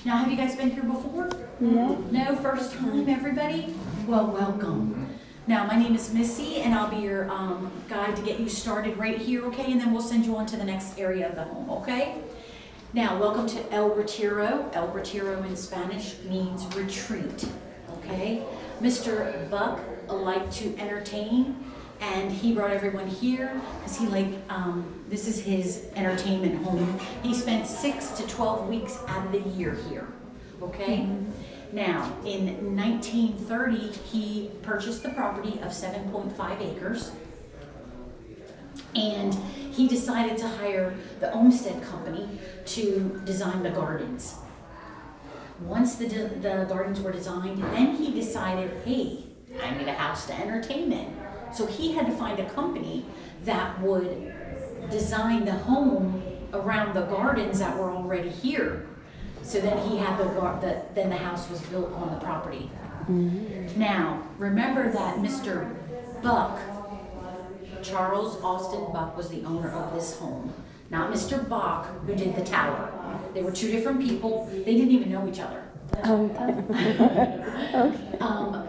Now, have you guys been here before? No. No, first time, everybody? Well, welcome. Now, my name is Missy, and I'll be your guide to get you started right here, okay? And then we'll send you on to the next area of the home, okay? Now, welcome to El Retiro. El Retiro in Spanish means retreat, okay? Mr. Buck liked to entertain, and he brought everyone here because this is his entertainment home. He spent 6 to 12 weeks out of the year here, okay? Mm-hmm. Now, in 1930, he purchased the property of 7.5 acres, and he decided to hire the Olmsted Company to design the gardens. Once the gardens were designed, then he decided, hey, I need a house to entertain in. So he had to find a company that would design the home around the gardens that were already here. So then he had then the house was built on the property. Mm-hmm. Now, remember that Mr. Buck, Charles Austin Buck, was the owner of this home, not Mr. Bach, who did the tower. They were two different people. They didn't even know each other.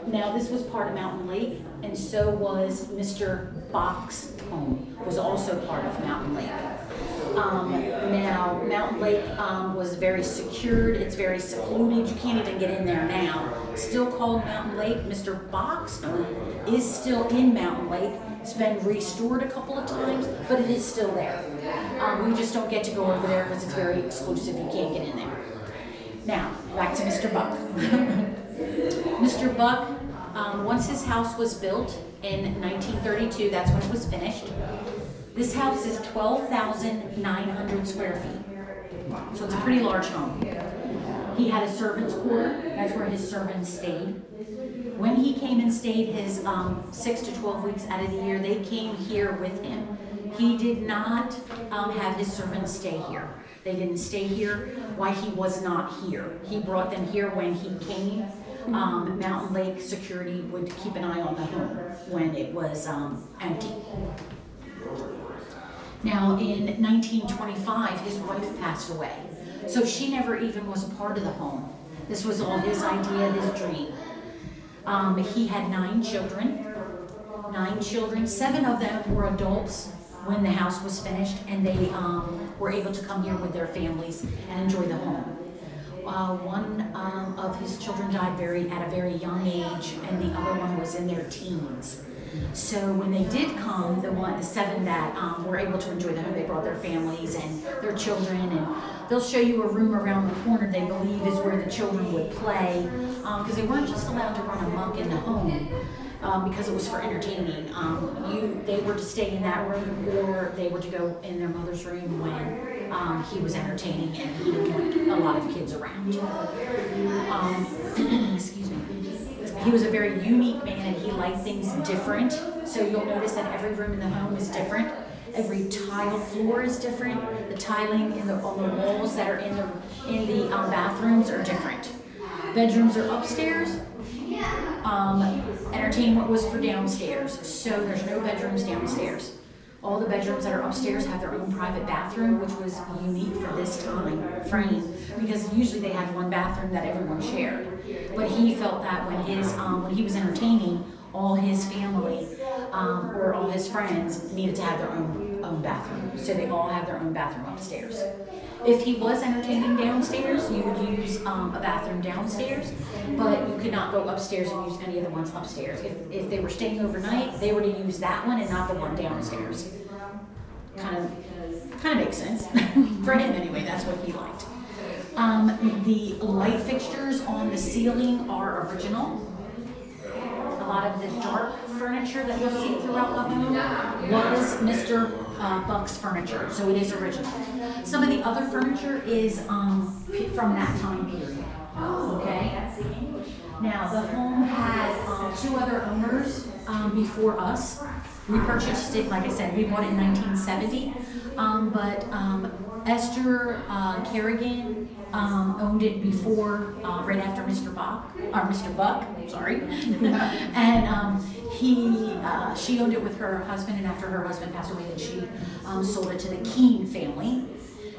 Now, this was part of Mountain Lake, and so was Mr. Bach's home, was also part of Mountain Lake. Now, Mountain Lake was very secured. It's very secluded. You can't even get in there now. Still called Mountain Lake. Mr. Bach's home is still in Mountain Lake. It's been restored a couple of times, but it is still there. We just don't get to go over there because it's very exclusive. You can't get in there. Now, back to Mr. Buck. Mr. Buck, once his house was built in 1932, that's when it was finished. This house is 12,900 square feet. So it's a pretty large home. He had a servant's quarter. That's where his servants stayed. When he came and stayed his 6 to 12 weeks out of the year, they came here with him. He did not have his servants stay here. They didn't stay here while he was not here. He brought them here when he came. Mountain Lake Security would keep an eye on the home when it was empty. Now, in 1925, his wife passed away. So she never even was a part of the home. This was all his idea, his dream. He had 9 children. 9 children, 7 of them were adults when the house was finished, and they were able to come here with their families and enjoy the home. One of his children died at a very young age, and the other one was in their teens. So when they did come, the 7 that were able to enjoy the home, they brought their families and their children, and they'll show you a room around the corner they believe is where the children would play, because they weren't just allowed to run amok in the home. Because it was for entertaining. They were to stay in that room, or they were to go in their mother's room when he was entertaining and he didn't want a lot of kids around. Excuse me. He was a very unique man, and he liked things different. So you'll notice that every room in the home is different. Every tile floor is different. The tiling on the walls that are in the bathrooms are different. Bedrooms are upstairs. Entertainment was for downstairs, so there's no bedrooms downstairs. All the bedrooms that are upstairs have their own private bathroom, which was unique for this time frame, because usually they had one bathroom that everyone shared. But he felt that when he was entertaining, all his family or all his friends needed to have their own bathroom, so they all have their own bathroom upstairs. If he was entertaining downstairs, you would use a bathroom downstairs, but you could not go upstairs and use any of the ones upstairs. If they were staying overnight, they were to use that one and not the one downstairs. Kind of makes sense. For him anyway, that's what he liked. The light fixtures on the ceiling are original. A lot of the dark furniture that you'll see throughout the home was Mr. Buck's furniture, so it is original. Some of the other furniture is from that time period. Okay. Now the home had 2 other owners before us. We purchased it, like I said, we bought it in 1970, but Esther Kerrigan owned it before, right after Mr. Buck, sorry. And she owned it with her husband, and after her husband passed away, then she sold it to the Keene family.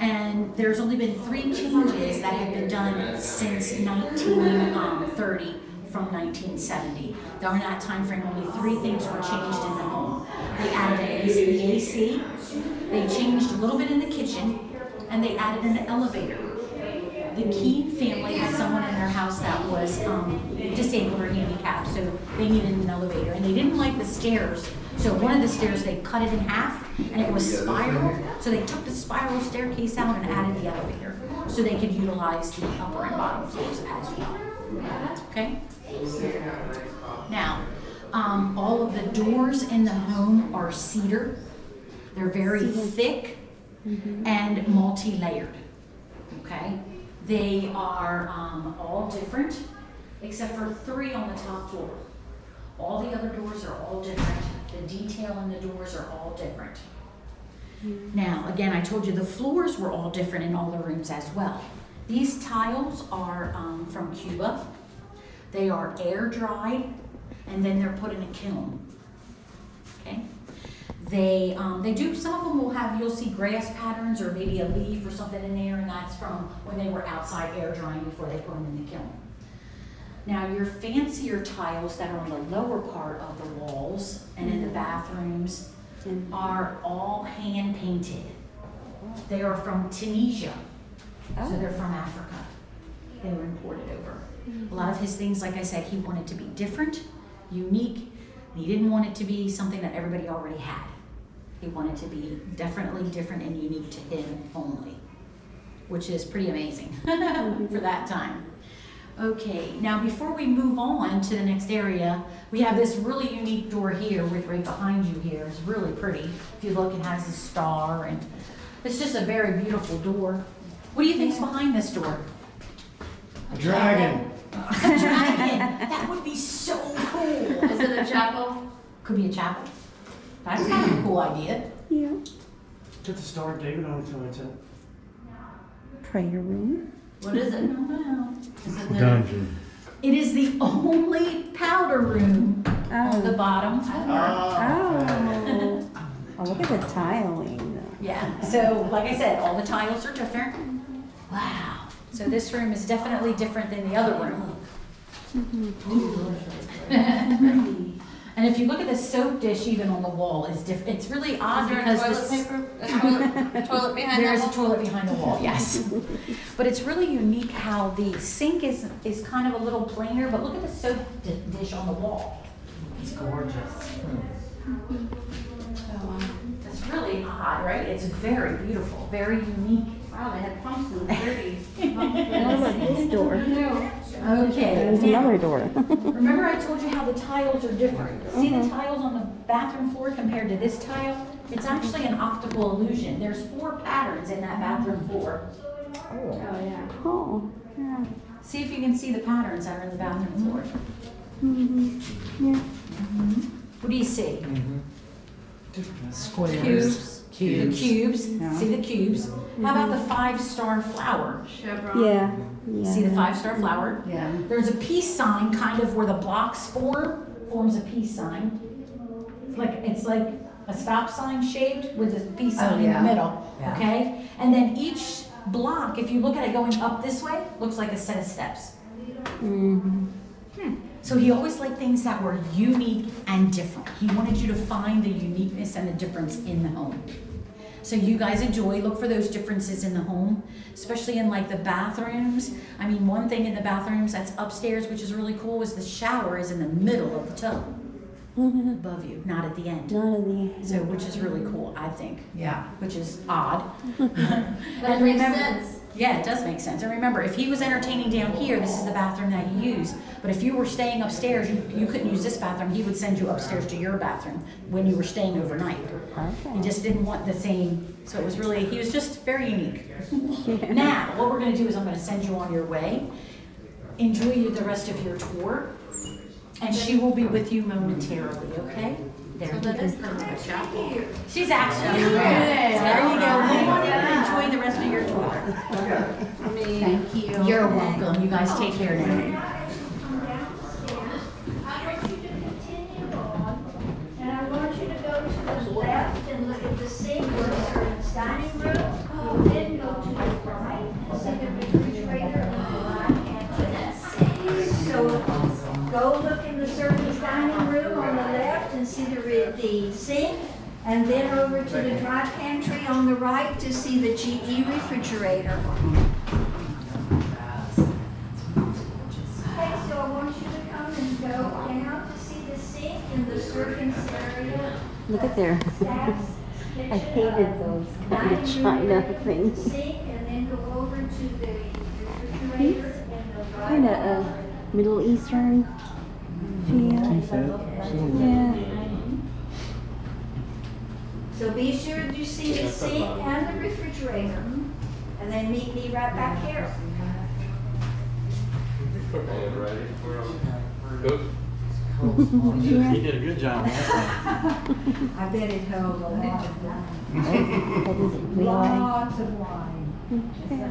And there's only been 3 changes that have been done since 1930 from 1970. During that time frame, only 3 things were changed in the home. They added the AC, they changed a little bit in the kitchen, and they added an elevator. The Key family had someone in their house that was disabled or handicapped, so they needed an elevator, and they didn't like the stairs. So one of the stairs, they cut it in half, and it was spiral. So they took the spiral staircase out and added the elevator, so they could utilize the upper and bottom floors as well. Okay. Now, all of the doors in the home are cedar. They're very thick and multi-layered. Okay. They are all different, except for 3 on the top floor. All the other doors are all different. The detail in the doors are all different. Now, again, I told you the floors were all different in all the rooms as well. These tiles are from Cuba. They are air dried, and then they're put in a kiln. Okay. They do, some of them will have, you'll see grass patterns or maybe a leaf or something in there, and that's from when they were outside air drying before they put them in the kiln. Now, your fancier tiles that are on the lower part of the walls and in the bathrooms are all hand painted. They are from Tunisia, so they're from Africa. They were imported over. A lot of his things, like I said, he wanted to be different, unique. He didn't want it to be something that everybody already had. He wanted to be definitely different and unique to him only, which is pretty amazing for that time. Okay, now before we move on to the next area, we have this really unique door here with right behind you here. It's really pretty. If you look, it has a star, and it's just a very beautiful door. What do you think's behind this door? A dragon. A dragon. That would be so cool. Is it a chapel? Could be a chapel. That's kind of a cool idea. Yeah. Took the Star of David on it, so it's a Prayer room. What is it? Is it the Dungeon. It is the only powder room on the bottom. Oh. Oh, look at the tiling. Yeah, so like I said, all the tiles are different. Wow. So this room is definitely different than the other room. And if you look at the soap dish even on the wall, is different. It's really odd because toilet paper? Toilet behind there is the a wall? toilet behind the wall, yes. But it's really unique how the sink is kind of a little plainer, but look at the soap dish on the wall. It's gorgeous. It's really odd, right? It's very beautiful, very unique. Wow, they had pumps in the 30s. What about this door? Okay. There's now, another door. remember I told you how the tiles are different. See the tiles on the bathroom floor compared to this tile? It's actually an optical illusion. There's 4 patterns in that bathroom floor. Oh, yeah. Oh, yeah. See if you can see the patterns that are in the bathroom floor. Yeah. What do you see? Squares. The cubes. See the cubes. How about the 5-star flower? Chevron. Yeah. See the 5-star flower? Yeah. There's a peace sign kind of where the blocks forms a peace sign. It's like a stop sign shaped with a peace sign in the middle. Yeah. Okay? And then each block, if you look at it going up this way, looks like a set of steps. So he always liked things that were unique and different. He wanted you to find the uniqueness and the difference in the home. So you guys look for those differences in the home, especially in like the bathrooms. I mean, one thing in the bathrooms that's upstairs, which is really cool, is the shower is in the middle of the tub, above you, not at the end. None of the. So, which is really cool, I think. Yeah. Which is odd. But it makes sense. Yeah, it does make sense. And remember, if he was entertaining down here, this is the bathroom that he used. But if you were staying upstairs, you couldn't use this bathroom. He would send you upstairs to your bathroom when you were staying overnight. Okay. He just didn't want the same, so it was really, he was just very unique. Now, what we're gonna do is I'm gonna send you on your way. Enjoy the rest of your tour. And she will be with you momentarily, okay? There So you that go. is kind of a chapel. She's actually here. There you go. Enjoy the rest of your tour. I mean, thank you. You're welcome. You guys take care now. I want you to continue on, and I want you to go to the left and look at the sink or the servant's dining room, then go the sink, and then over to the dry pantry on the right to see the GE refrigerator. Okay, so I want you to come and go down to see the sink and the servants area. Look at there. Staff's I kitchen, hated those kind of dining China room, things. Sink, and then go over to the refrigerator and the dry Kind of a Middle Eastern feel. Yeah. So be sure to see the sink and the refrigerator, and then meet me right back here. Yeah. He did a good job. I bet it held a lot of wine. What is it? Real life? Lots of wine. Okay.